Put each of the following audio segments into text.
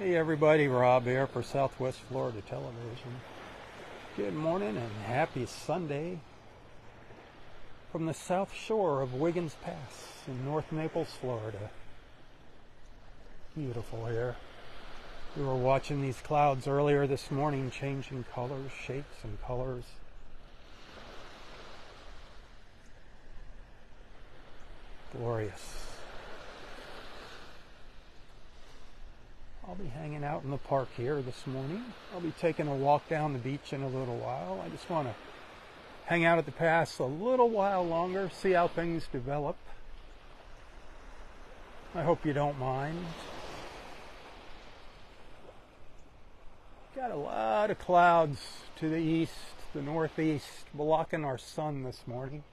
Hey everybody, Rob here for Southwest Florida Television. Good morning and happy Sunday from the south shore of Wiggins Pass in North Naples, Florida. Beautiful here. We were watching these clouds earlier this morning changing colors, shapes and colors. Glorious. I'll be hanging out in the park here this morning. I'll be taking a walk down the beach in a little while. I just want to hang out at the pass a little while longer, see how things develop. I hope you don't mind. Got a lot of clouds to the east, the northeast, blocking our sun this morning.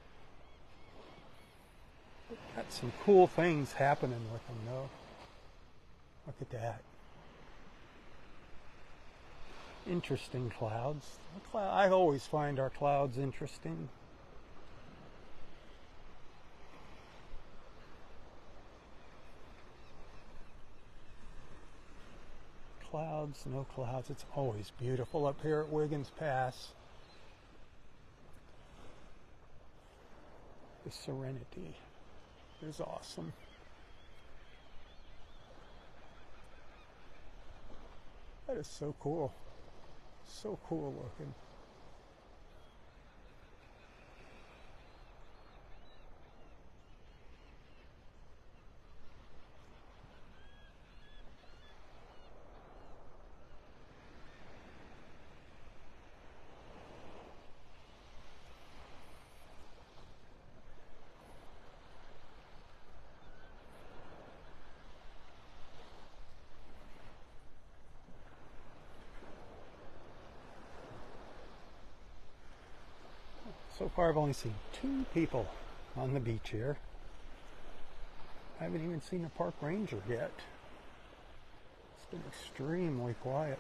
Got some cool things happening with them though. Look at that. Interesting clouds. I always find our clouds interesting. Clouds, no clouds. It's always beautiful up here at Wiggins Pass. The serenity is awesome. That is so cool. So cool looking. So far I've only seen 2 people on the beach here. I haven't even seen a park ranger yet. It's been extremely quiet.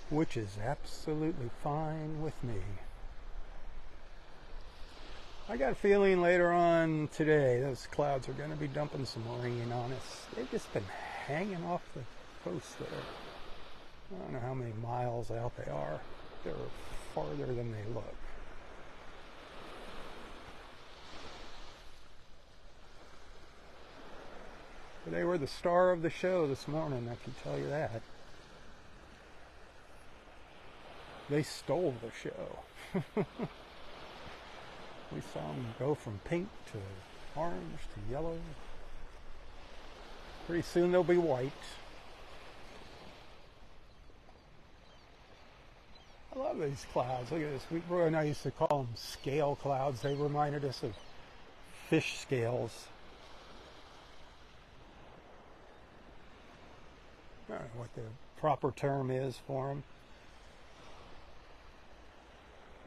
Which is absolutely fine with me. I got a feeling later on today those clouds are going to be dumping some rain on us. They've just been hanging off the coast there. I don't know how many miles out they are. They're farther than they look. But they were the star of the show this morning, I can tell you that. They stole the show. We saw them go from pink to orange to yellow. Pretty soon they'll be white. I love these clouds. Look at this. Roy and I used to call them scale clouds. They reminded us of fish scales. I don't know what the proper term is for them.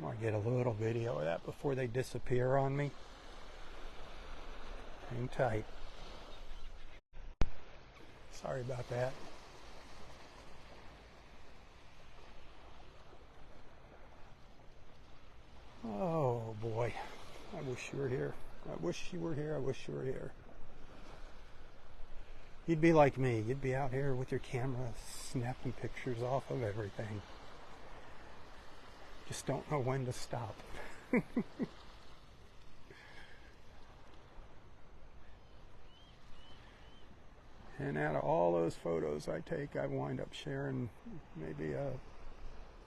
I want to get a little video of that before they disappear on me. Hang tight. Sorry about that. Oh boy. I wish you were here. I wish you were here. I wish you were here. You'd be like me. You'd be out here with your camera snapping pictures off of everything. Just don't know when to stop. And out of all those photos I take, I wind up sharing maybe a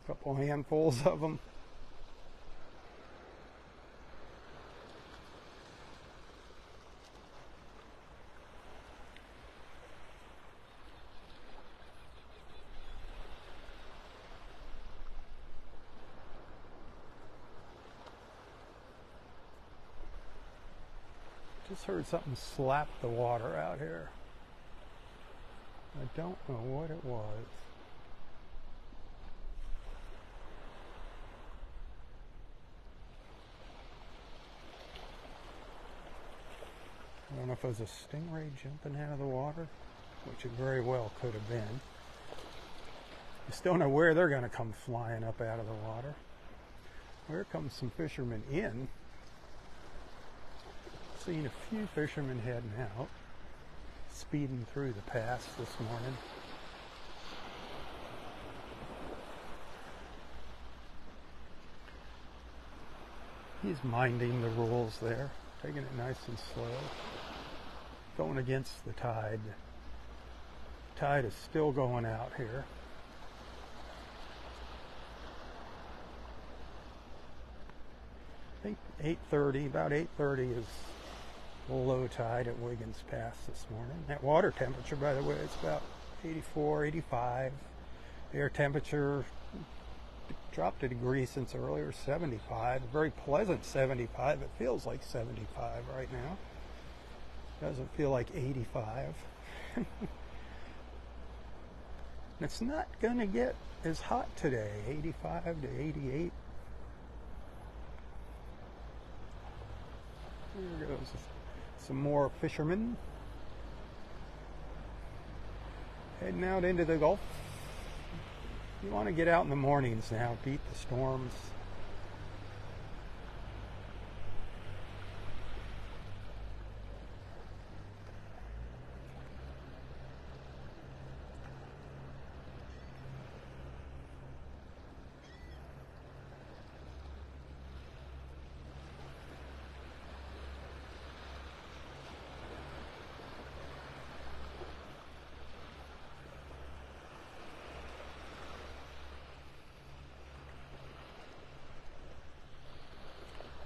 couple handfuls of them. Just heard something slap the water out here. I don't know what it was. I don't know if it was a stingray jumping out of the water, which it very well could have been. Just don't know where they're going to come flying up out of the water. Here comes some fishermen in. Seen a few fishermen heading out, speeding through the pass this morning. He's minding the rules there, taking it nice and slow, going against the tide. The tide is still going out here. I think 8:30, about 8:30 is low tide at Wiggins Pass this morning. That water temperature, by the way, is about 84, 85. Air temperature dropped a degree since earlier, 75. A very pleasant 75. It feels like 75 right now. Doesn't feel like 85. It's not going to get as hot today, 85 to 88. Here goes some more fishermen heading out into the Gulf. You want to get out in the mornings now, beat the storms.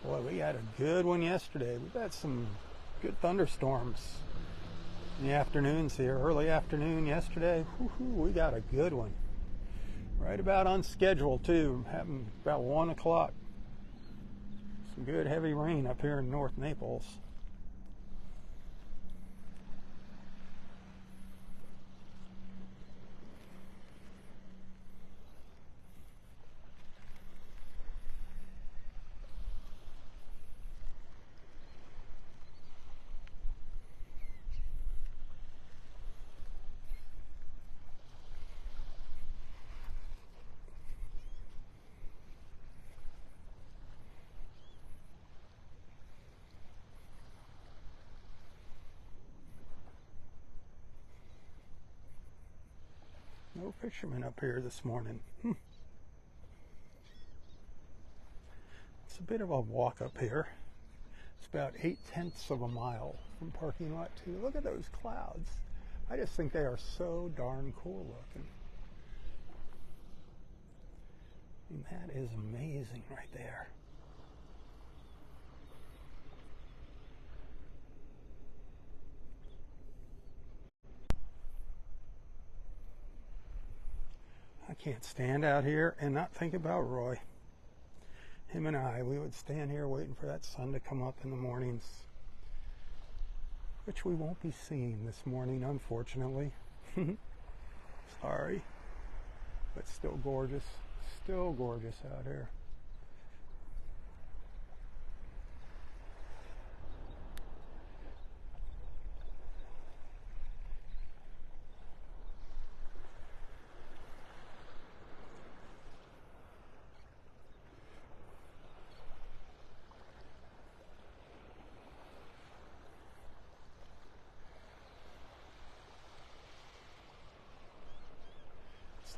Boy, we had a good one yesterday. We've had some good thunderstorms in the afternoons here. Early afternoon yesterday, we got a good one. Right about on schedule, too. Happened about 1 o'clock. Some good heavy rain up here in North Naples. No fishermen up here this morning. It's a bit of a walk up here. It's about 8/10 of a mile from parking lot 2. Look at those clouds. I just think they are so darn cool looking. And that is amazing right there. I can't stand out here and not think about Roy. Him and I, we would stand here waiting for that sun to come up in the mornings, which we won't be seeing this morning, unfortunately. Sorry, but still gorgeous out here.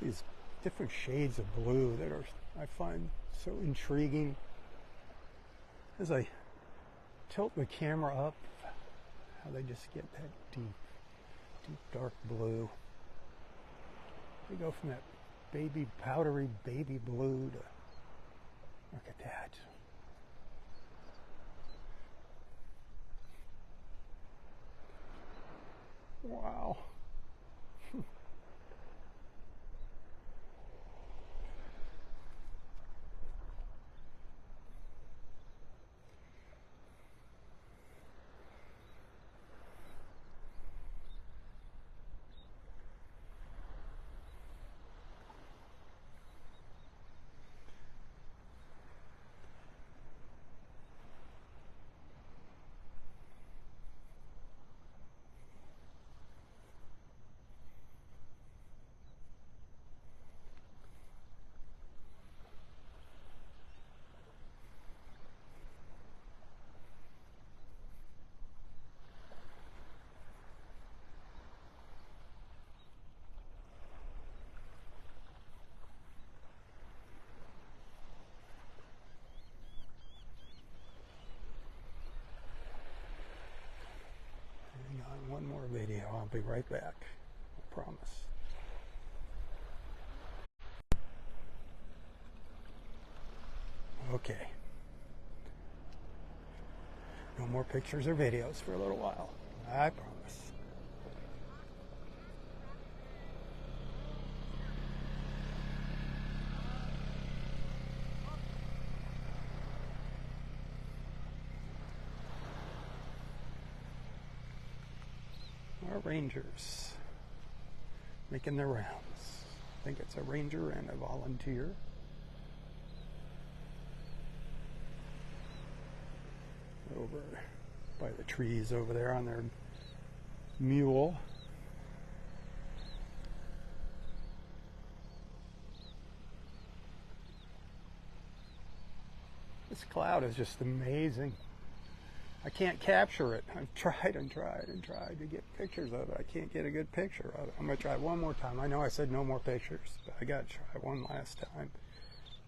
These different shades of blue that I find so intriguing. As I tilt the camera up, how they just get that deep dark blue. They go from that powdery baby blue to, look at that. Wow. be right back. I promise. Okay. No more pictures or videos for a little while. I promise. Our rangers making their rounds. I think it's a ranger and a volunteer. Over by the trees over there on their mule. This cloud is just amazing. I can't capture it. I've tried and tried and tried to get pictures of it. I can't get a good picture of it. I'm going to try one more time. I know I said no more pictures, but I got to try one last time.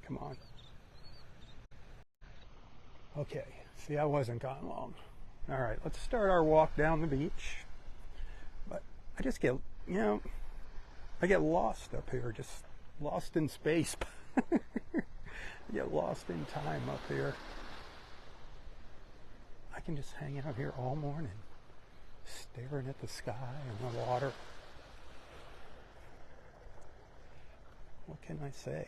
Come on. Okay. See, I wasn't gone long. All right, let's start our walk down the beach. But I just get, I get lost up here, just lost in space. I get lost in time up here. I can just hang out here all morning, staring at the sky and the water. What can I say?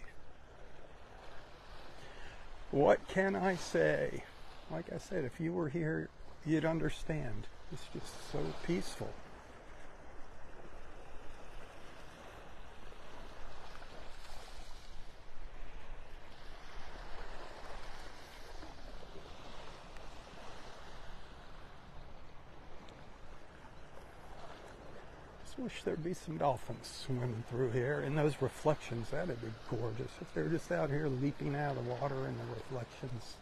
What can I say? Like I said, if you were here, you'd understand. It's just so peaceful. Just wish there'd be some dolphins swimming through here, and those reflections, that'd be gorgeous. If they're just out here leaping out of the water in the reflections.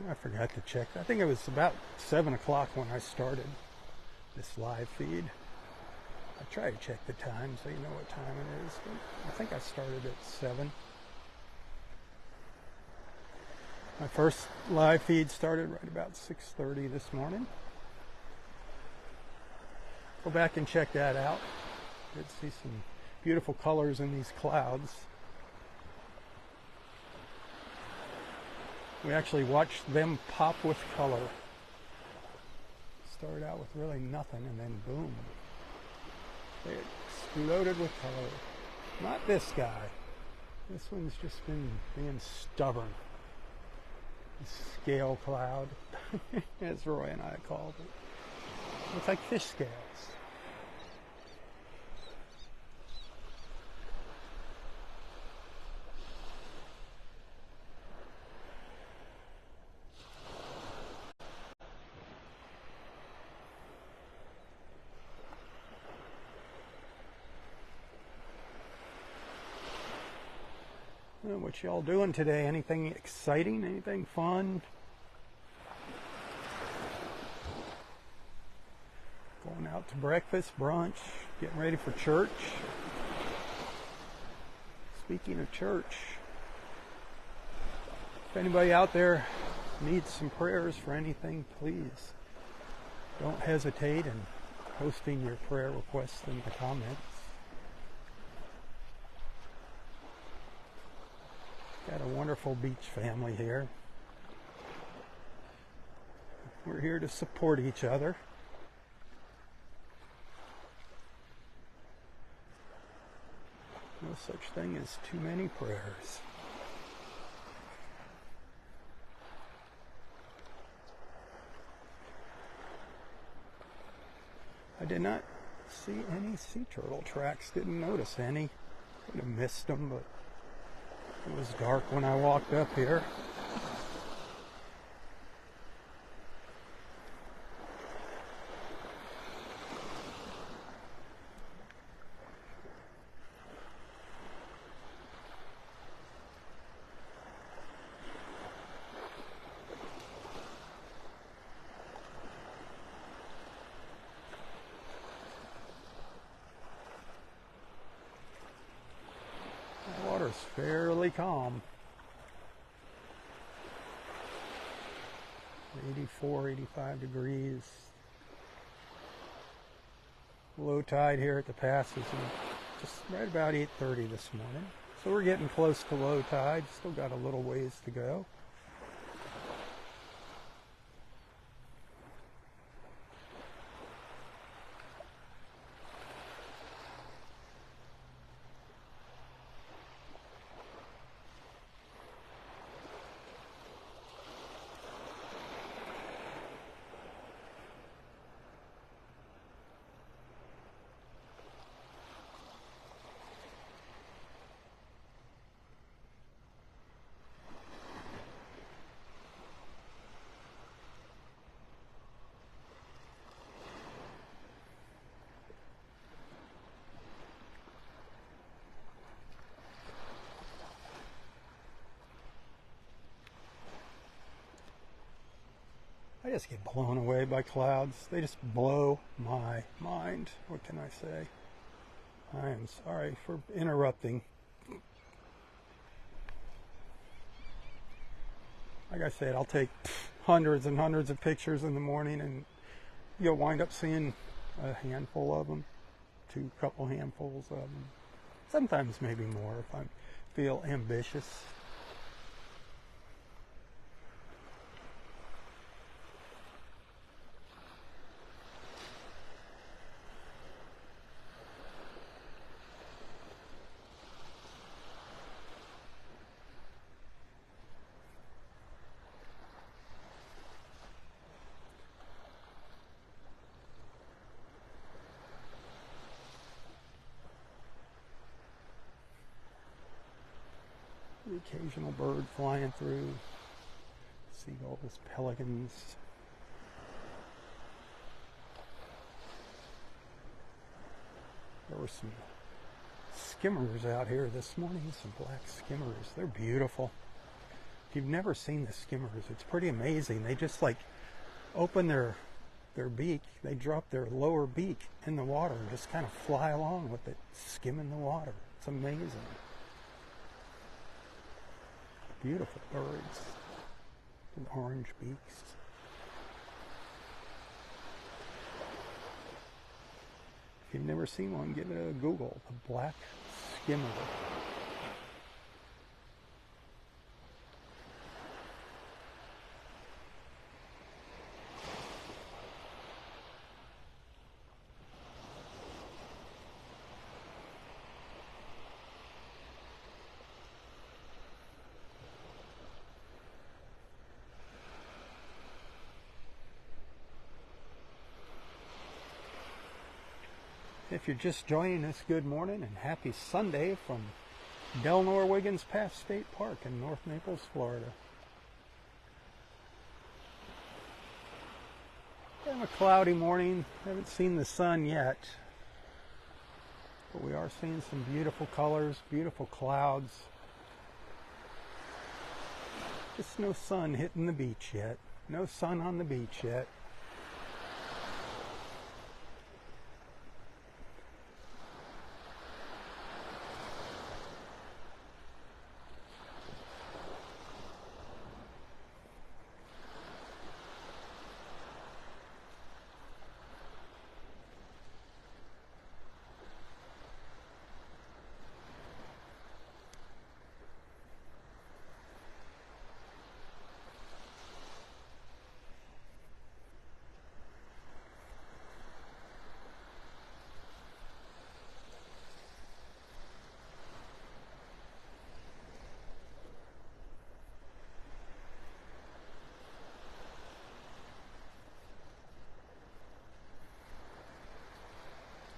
I forgot to check. I think it was about 7 o'clock when I started this live feed. I try to check the time so you know what time it is. But I think I started at 7. My first live feed started right about 6:30 this morning. Go back and check that out. You'd see some beautiful colors in these clouds. We actually watched them pop with color. Started out with really nothing, and then boom. They exploded with color. Not this guy. This one's just been being stubborn. The scale cloud, as Roy and I called it. It's like fish scales. What y'all doing today? Anything exciting? Anything fun? Going out to breakfast, brunch, getting ready for church. Speaking of church, if anybody out there needs some prayers for anything, please don't hesitate in posting your prayer requests in the comments. Got a wonderful beach family here. We're here to support each other. No such thing as too many prayers. I did not see any sea turtle tracks. Didn't notice any. Could have missed them, but it was dark when I walked up here. is fairly calm. 84, 85 degrees. Low tide here at the pass is just right about 8:30 this morning. So we're getting close to low tide. Still got a little ways to go. I just get blown away by clouds. They just blow my mind. What can I say? I am sorry for interrupting. Like I said, I'll take hundreds and hundreds of pictures in the morning, and you'll wind up seeing a handful of them, couple handfuls of them. Sometimes maybe more if I feel ambitious. The occasional bird flying through, seagulls, pelicans. There were some skimmers out here this morning, some black skimmers. They're beautiful. If you've never seen the skimmers, it's pretty amazing. They just like open their beak, they drop their lower beak in the water and just kind of fly along with it, skimming the water. It's amazing. Beautiful birds with orange beaks. If you've never seen one, give it a Google. The black skimmer. If you're just joining us, good morning and happy Sunday from Delnor-Wiggins Pass State Park in North Naples, Florida. Kind of a cloudy morning. Haven't seen the sun yet, but we are seeing some beautiful colors, beautiful clouds. Just no sun hitting the beach yet. No sun on the beach yet.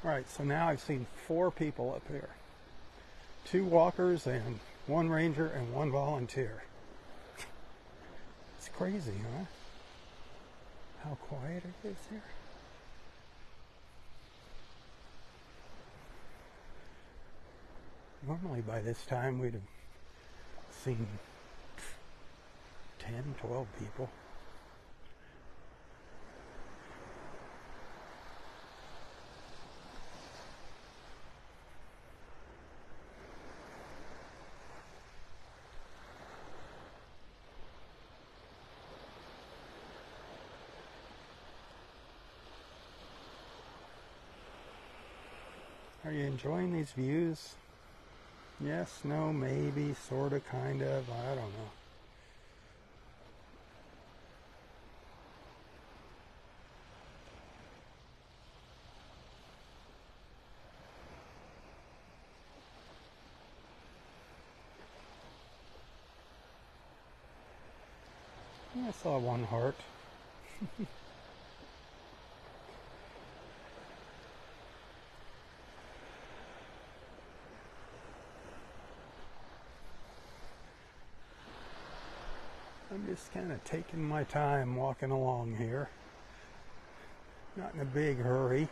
Right, so now I've seen 4 people up here. 2 walkers and 1 ranger and 1 volunteer. It's crazy, huh? How quiet it is here. Normally by this time we'd have seen 10, 12 people. enjoying these views? Yes, no, maybe, sort of, kind of, I don't know. I saw one heart. I'm just kind of taking my time walking along here. Not in a big hurry.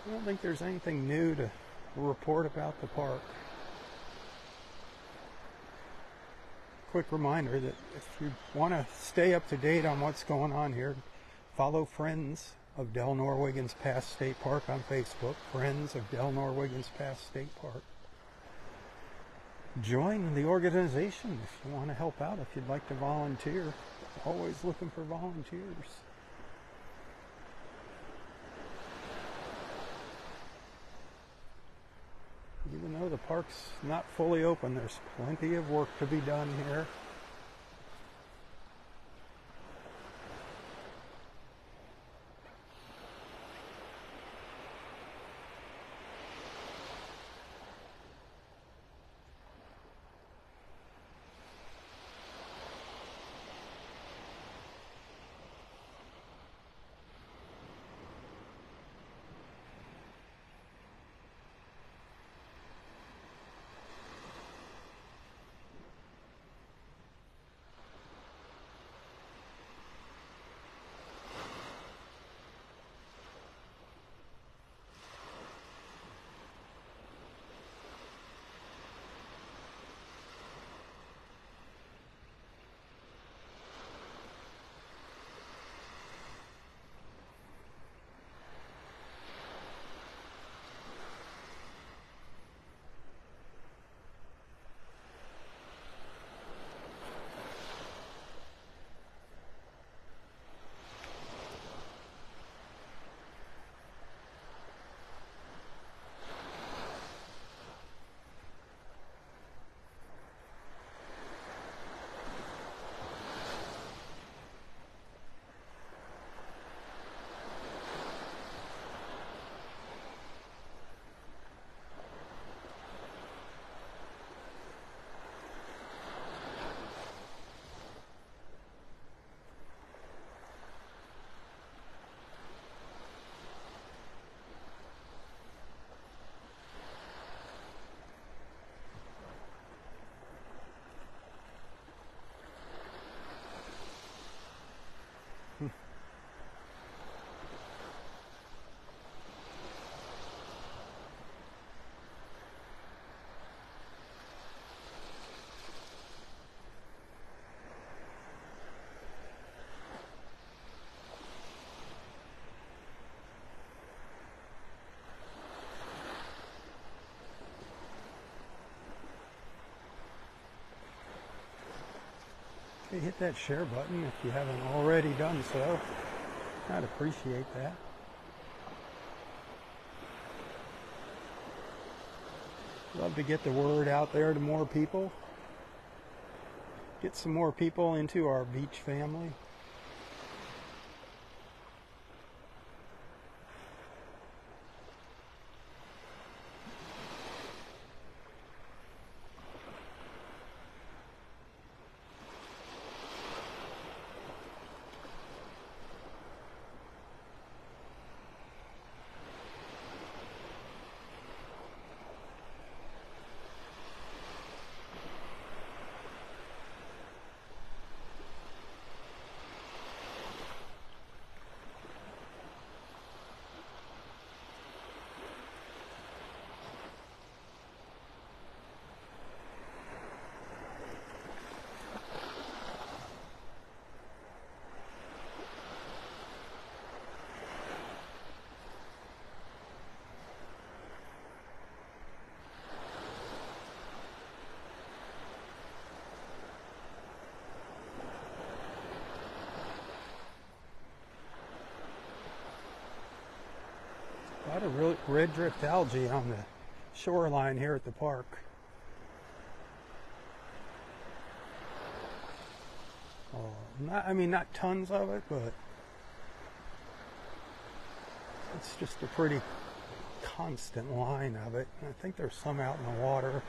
I don't think there's anything new to report about the park. Quick reminder that if you want to stay up to date on what's going on here, follow Friends of Delnor-Wiggins Pass State Park on Facebook. Friends of Delnor-Wiggins Pass State Park. Join the organization if you want to help out, if you'd like to volunteer. Always looking for volunteers. Even though the park's not fully open, there's plenty of work to be done here. Okay, hit that share button if you haven't already done so. I'd appreciate that. Love to get the word out there to more people. Get some more people into our beach family. red drift algae on the shoreline here at the park. Not tons of it, but it's just a pretty constant line of it. And I think there's some out in the water.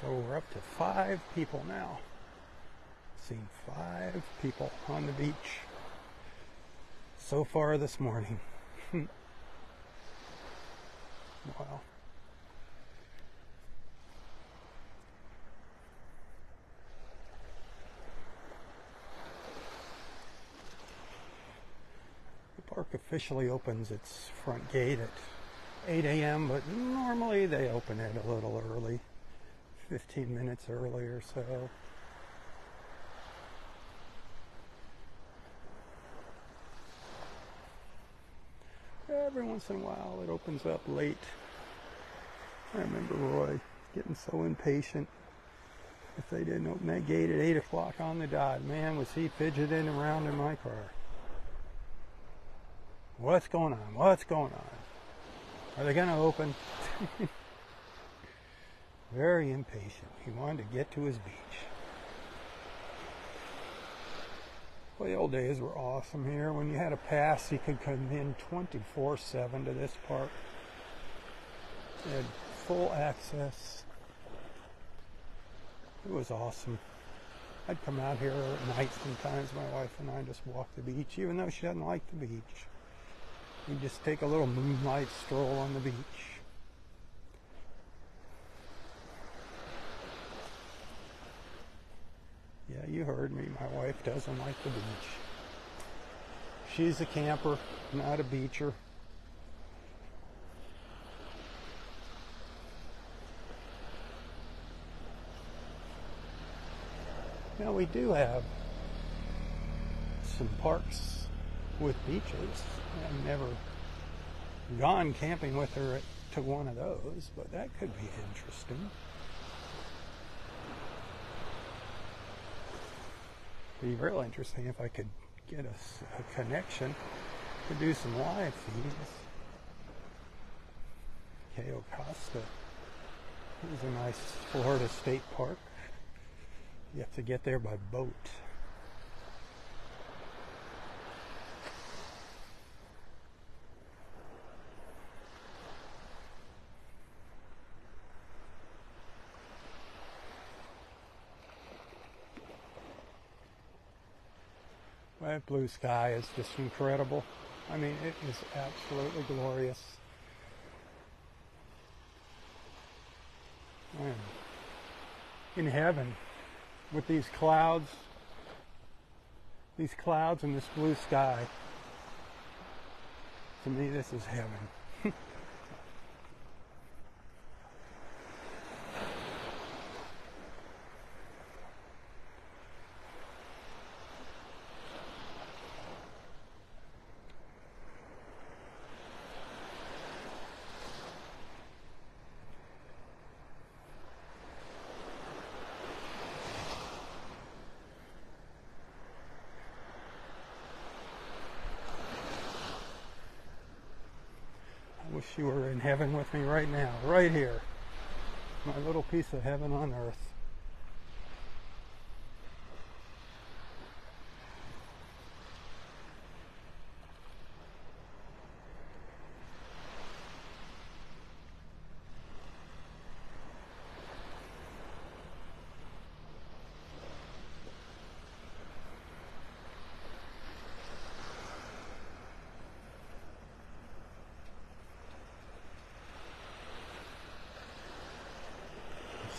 So we're up to 5 people now. Seen 5 people on the beach so far this morning. Wow. The park officially opens its front gate at 8 a.m., but normally they open it a little early. 15 minutes early or so. Every once in a while it opens up late. I remember Roy getting so impatient if they didn't open that gate at 8 o'clock on the dot. Man, was he fidgeting around in my car. What's going on? What's going on? Are they going to open? Very impatient. He wanted to get to his beach. Well, the old days were awesome here. When you had a pass, you could come in 24/7 to this park. You had full access. It was awesome. I'd come out here at night sometimes. My wife and I just walk the beach, even though she doesn't like the beach. We'd just take a little moonlight stroll on the beach. Yeah, you heard me. My wife doesn't like the beach. She's a camper, not a beacher. Now we do have some parks with beaches. I've never gone camping with her to one of those, but that could be interesting. It'd be real interesting if I could get a connection to do some live feeds. Cayo Costa is a nice Florida state park. You have to get there by boat. That blue sky is just incredible. I mean, it is absolutely glorious. I'm in heaven with these clouds and this blue sky. To me, this is heaven. I wish you were in heaven with me right now, right here. My little piece of heaven on earth.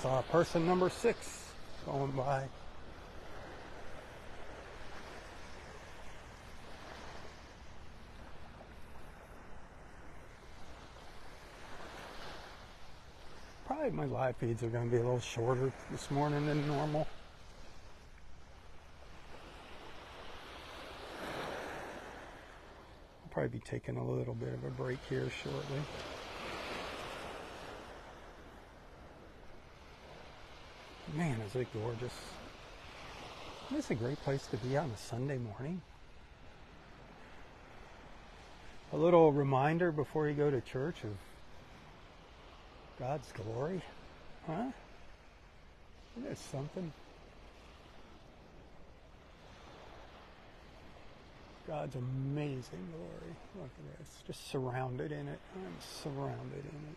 saw person number 6 going by. Probably my live feeds are going to be a little shorter this morning than normal. I'll probably be taking a little bit of a break here shortly. Man, is it gorgeous. It's a great place to be on a Sunday morning. A little reminder before you go to church of God's glory. Huh? Isn't that something? God's amazing glory. Look at this. Just surrounded in it. I'm surrounded in it.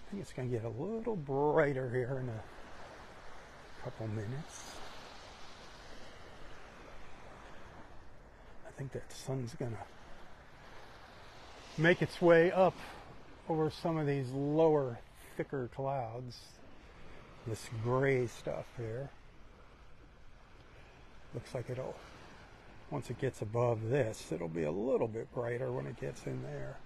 I think it's going to get a little brighter here in a couple minutes. I think that sun's going to make its way up over some of these lower, thicker clouds. This gray stuff here. Looks like it'll, once it gets above this, it'll be a little bit brighter when it gets in there.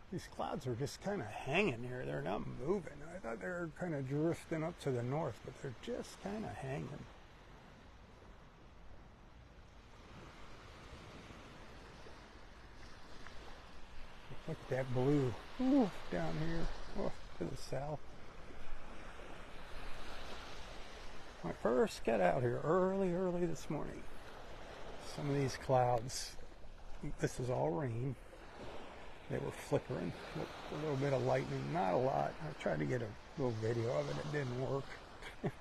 These clouds are just kind of hanging here. They're not moving. I thought they were kind of drifting up to the north, but they're just kind of hanging. Look at that blue down here to the south. When I first got out here early this morning, some of these clouds, this is all rain. They were flickering with a little bit of lightning, not a lot. I tried to get a little video of it. It didn't work. It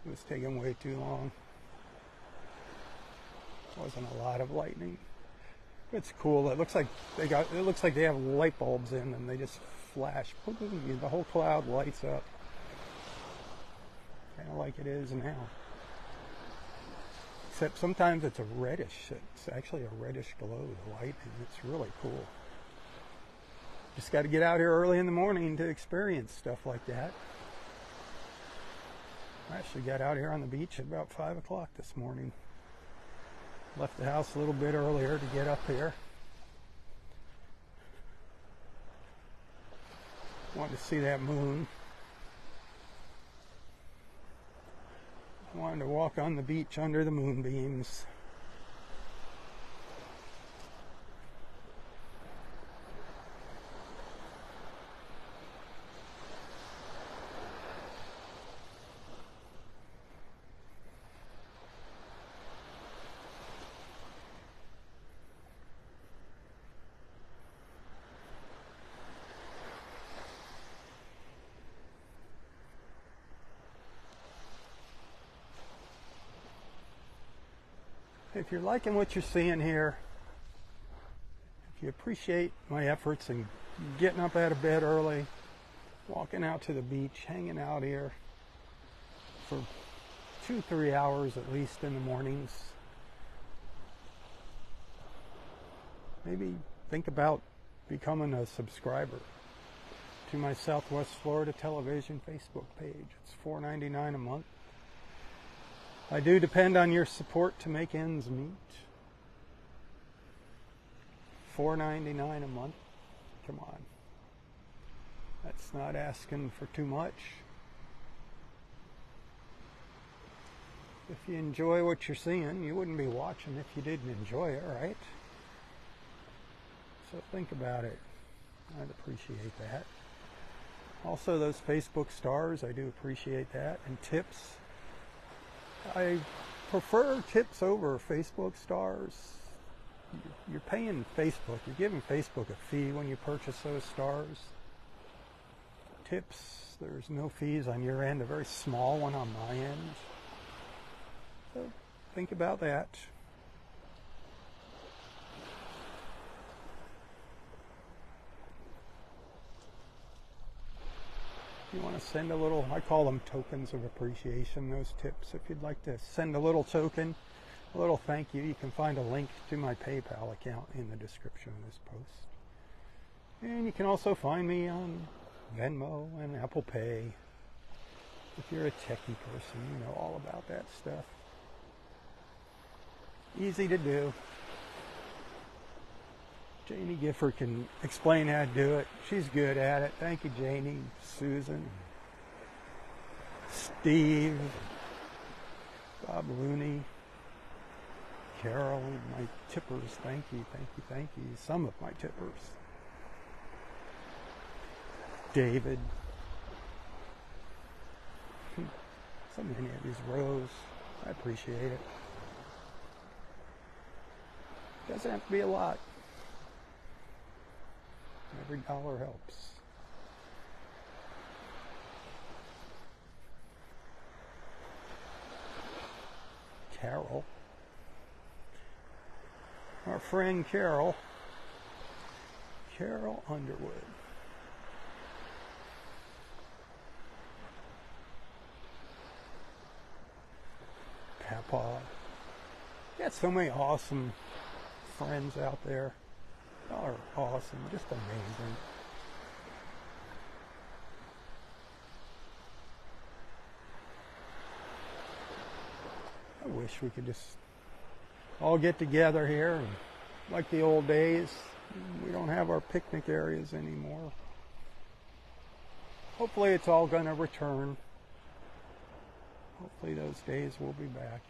was taking way too long. Wasn't a lot of lightning. It's cool. It looks like they have light bulbs in them. They just flash. The whole cloud lights up. Kind of like it is now. Except sometimes it's a reddish. It's actually a reddish glow, the light, and it's really cool. Just got to get out here early in the morning to experience stuff like that. I actually got out here on the beach at about 5 o'clock this morning. Left the house a little bit earlier to get up here. Wanted to see that moon. I wanted to walk on the beach under the moonbeams. If you're liking what you're seeing here, if you appreciate my efforts in getting up out of bed early, walking out to the beach, hanging out here for 2-3 hours at least in the mornings, maybe think about becoming a subscriber to my Southwest Florida Television Facebook page. It's $4.99 a month. I do depend on your support to make ends meet. $4.99 a month. Come on. That's not asking for too much. If you enjoy what you're seeing, you wouldn't be watching if you didn't enjoy it, right? So think about it. I'd appreciate that. Also, those Facebook stars, I do appreciate that. And tips. I prefer tips over Facebook stars. You're paying Facebook. You're giving Facebook a fee when you purchase those stars. Tips, there's no fees on your end, a very small one on my end. So think about that. If you want to send a little, I call them tokens of appreciation, those tips. If you'd like to send a little token, a little thank you, you can find a link to my PayPal account in the description of this post. And you can also find me on Venmo and Apple Pay. If you're a techie person, you know all about that stuff. Easy to do. Janie Gifford can explain how to do it. She's good at it. Thank you, Janie, Susan, Steve, Bob Looney, Carol, my tippers. Thank you, thank you, thank you. Some of my tippers. David. So many of these rows. I appreciate it. Doesn't have to be a lot. Every dollar helps. Carol. Our friend Carol. Carol Underwood. Papa. Got so many awesome friends out there. Y'all are awesome, just amazing. I wish we could just all get together here and like the old days. We don't have our picnic areas anymore. Hopefully it's all going to return. Hopefully those days will be back.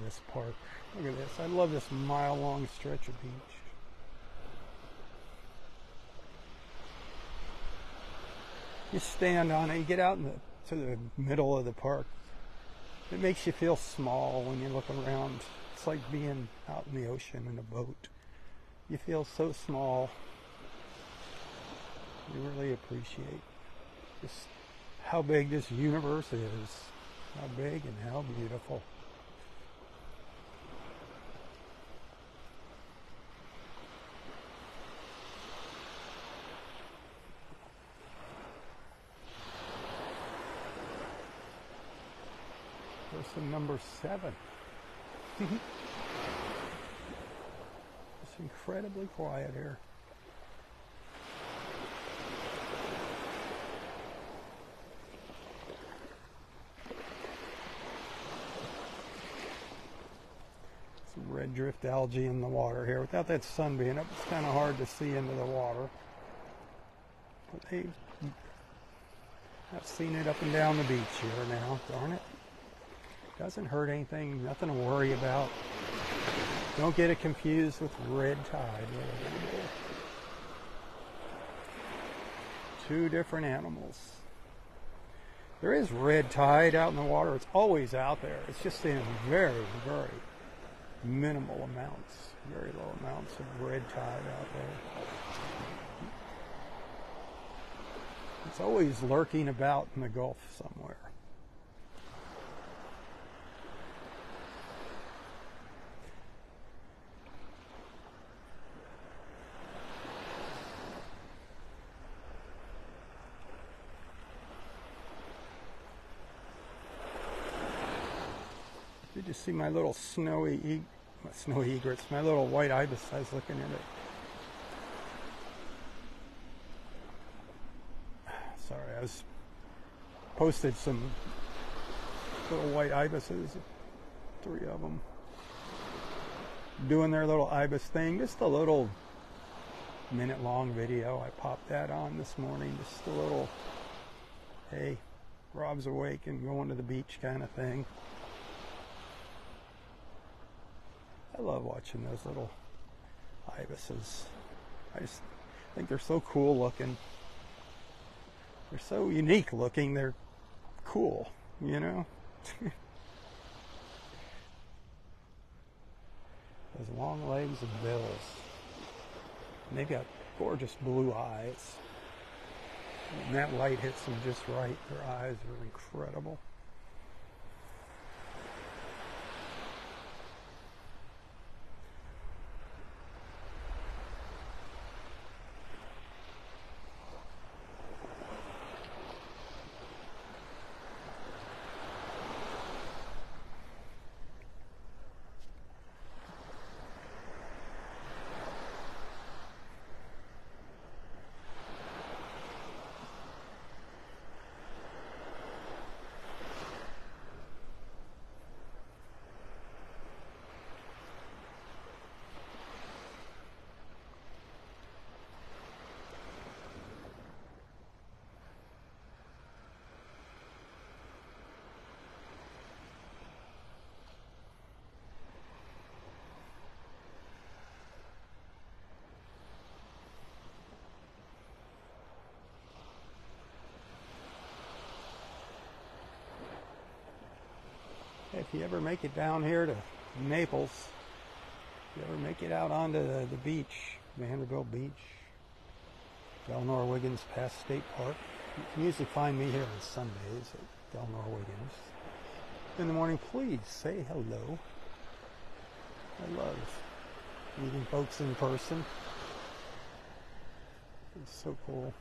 This park. Look at this. I love this mile-long stretch of beach. You stand on it, you get out to the middle of the park. It makes you feel small when you look around. It's like being out in the ocean in a boat. You feel so small. You really appreciate just how big this universe is. How big and how beautiful. Person number 7. It's incredibly quiet here. Some red drift algae in the water here. Without that sun being up, it's kind of hard to see into the water. But hey, I've seen it up and down the beach here now. Darn it. Doesn't hurt anything, nothing to worry about. Don't get it confused with red tide. Two different animals. There is red tide out in the water. It's always out there. It's just in very, very minimal amounts. Very low amounts of red tide out there. It's always lurking about in the Gulf somewhere. Did you see my little snowy egrets, my little white ibis? I was looking at it. Sorry, I was posted some little white ibises, 3 of them, doing their little ibis thing. Just a little minute-long video. I popped that on this morning. Just a little, hey, Rob's awake and going to the beach kind of thing. I love watching those little ibises. I just think they're so cool looking. They're so unique looking. They're cool, you know? Those long legs and bills. And they've got gorgeous blue eyes. And that light hits them just right. Their eyes are incredible. If you ever make it down here to Naples, if you ever make it out onto the beach, Vanderbilt Beach, Delnor-Wiggins past State Park, you can usually find me here on Sundays at Delnor-Wiggins. In the morning, please say hello. I love meeting folks in person. It's so cool.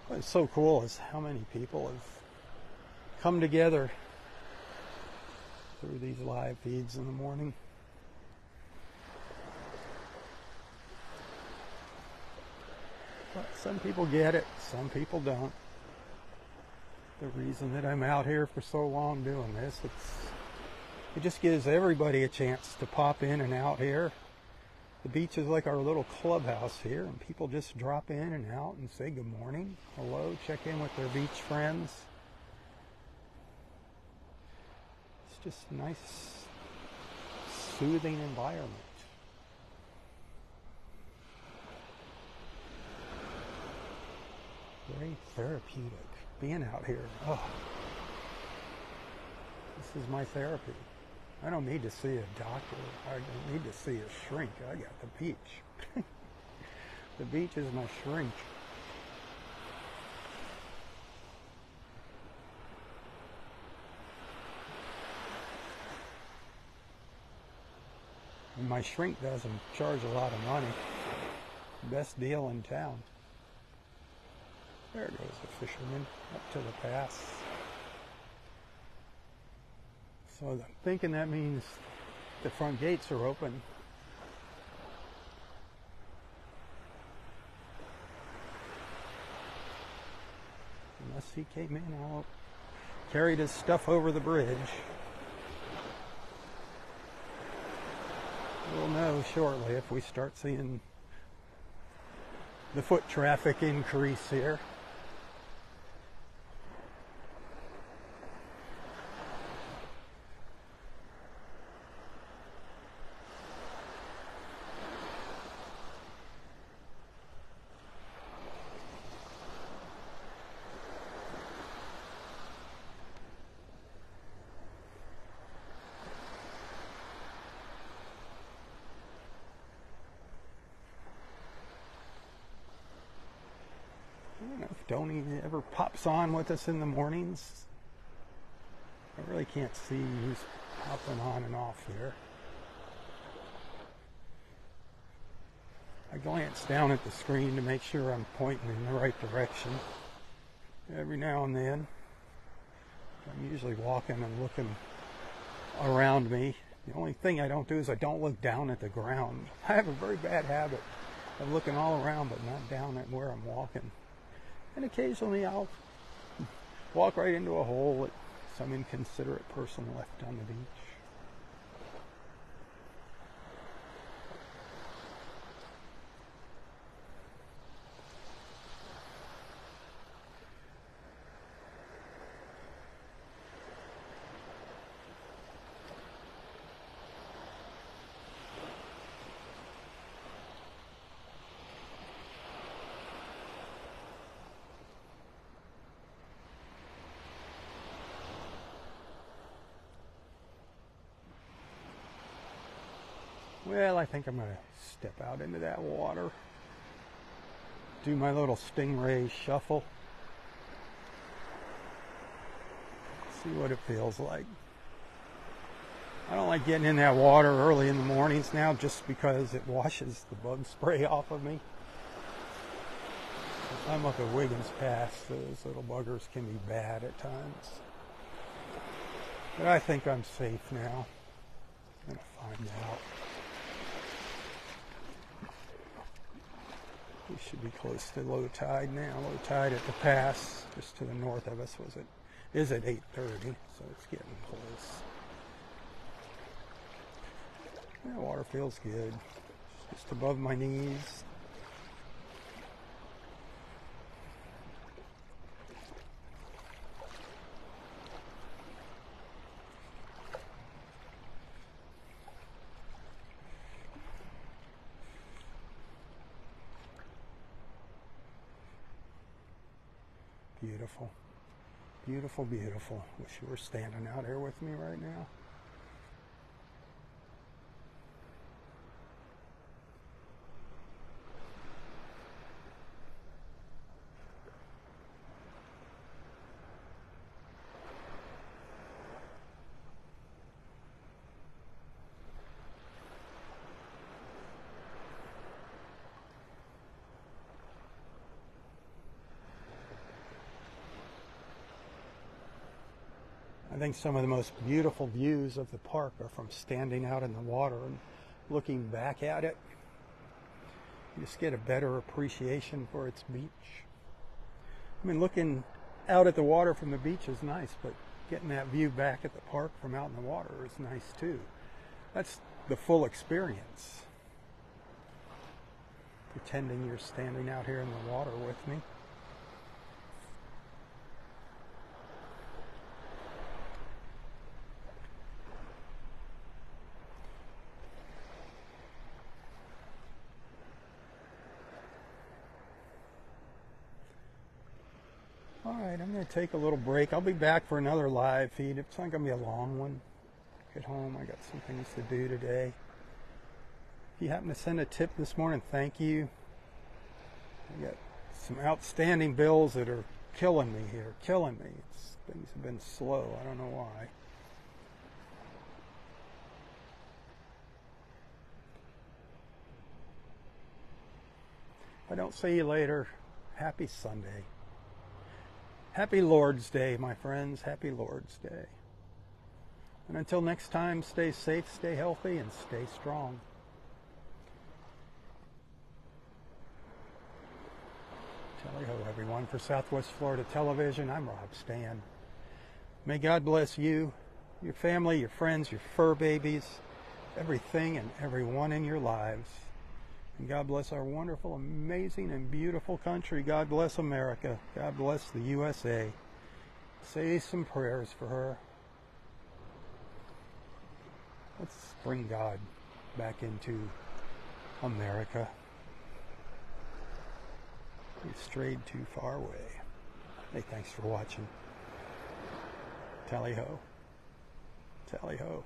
What's so cool is how many people have come together through these live feeds in the morning. But some people get it, some people don't. The reason that I'm out here for so long doing this, it just gives everybody a chance to pop in and out here. The beach is like our little clubhouse here, and people just drop in and out and say good morning, hello, check in with their beach friends. Just a nice, soothing environment. Very therapeutic. Being out here, oh, this is my therapy. I don't need to see a doctor. I don't need to see a shrink. I got the beach. The beach is my shrink. And my shrink doesn't charge a lot of money. Best deal in town. There goes the fisherman up to the pass. So I'm thinking that means the front gates are open. Unless he came in out, carried his stuff over the bridge. We'll know shortly if we start seeing the foot traffic increase here. I don't know if Donnie ever pops on with us in the mornings. I really can't see who's popping on and off here. I glance down at the screen to make sure I'm pointing in the right direction. Every now and then. I'm usually walking and looking around me. The only thing I don't do is I don't look down at the ground. I have a very bad habit of looking all around but not down at where I'm walking. And occasionally I'll walk right into a hole that some inconsiderate person left on the beach. Well, I think I'm going to step out into that water. Do my little stingray shuffle. See what it feels like. I don't like getting in that water early in the mornings now just because it washes the bug spray off of me. If I'm up at Wiggins Pass, those little buggers can be bad at times. But I think I'm safe now. I'm going to find out. We should be close to low tide now. Low tide at the pass, just to the north of us, is at 8:30, so it's getting close. Yeah, water feels good. Just above my knees. Beautiful. Beautiful, beautiful. Wish you were standing out here with me right now. I think some of the most beautiful views of the park are from standing out in the water and looking back at it. You just get a better appreciation for its beach. I mean, looking out at the water from the beach is nice, but getting that view back at the park from out in the water is nice too. That's the full experience. Pretending you're standing out here in the water with me. Alright, I'm going to take a little break. I'll be back for another live feed. It's not going to be a long one. Get home, I got some things to do today. If you happen to send a tip this morning, thank you. I got some outstanding bills that are killing me here. Killing me. Things have been slow. I don't know why. If I don't see you later, happy Sunday. Happy Lord's Day, my friends. Happy Lord's Day. And until next time, stay safe, stay healthy, and stay strong. Tally ho, everyone. For Southwest Florida Television, I'm Rob Stan. May God bless you, your family, your friends, your fur babies, everything and everyone in your lives. And God bless our wonderful, amazing, and beautiful country. God bless America. God bless the USA. Say some prayers for her. Let's bring God back into America. We've strayed too far away. Hey, thanks for watching. Tally ho. Tally ho.